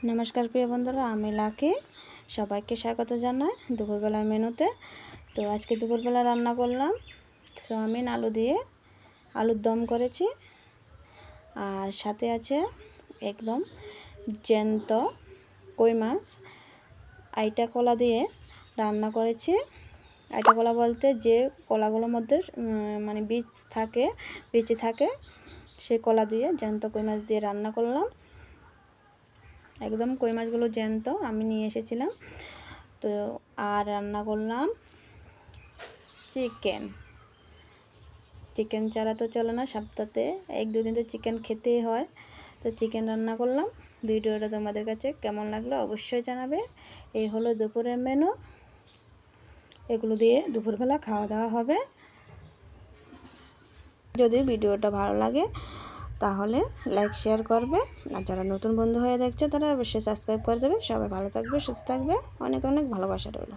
নমস্কার প্রিয় বন্ধুরা, আমি লাকি। সবাইকে স্বাগত জানাই দুপুরবেলার মেনুতে। তো আজকে দুপুরবেলা রান্না করলাম সয়াবিন আলু দিয়ে আলুর দম করেছি, আর সাথে আছে একদম জ্যান্ত কই মাছ আইটা কলা দিয়ে রান্না করেছি। আইটা কলা বলতে যে কলাগুলোর মধ্যে মানে বীজ থাকে সেই কলা দিয়ে জ্যান্ত কই মাছ দিয়ে রান্না করলাম। একদম কই মাছগুলো জ্যান্ত আমি নিয়ে এসেছিলাম। তো আর রান্না করলাম চিকেন ছাড়া তো চলে না, সপ্তাহে 1-2 দিন তো চিকেন খেতেই হয়। তো চিকেন রান্না করলাম। ভিডিওটা তোমাদের কাছে কেমন লাগলো অবশ্যই জানাবে। এই হলো দুপুরের মেনু, এগুলো দিয়ে দুপুরবেলা খাওয়া দাওয়া হবে। যদি ভিডিওটা ভালো লাগে তাহলে লাইক শেয়ার করবে, আর যারা নতুন বন্ধু হয়ে দেখছে তারা অবশ্যই সাবস্ক্রাইব করে দেবে। সবাই ভালো থাকবে, সুস্থ থাকবে, অনেক অনেক ভালোবাসা রইল।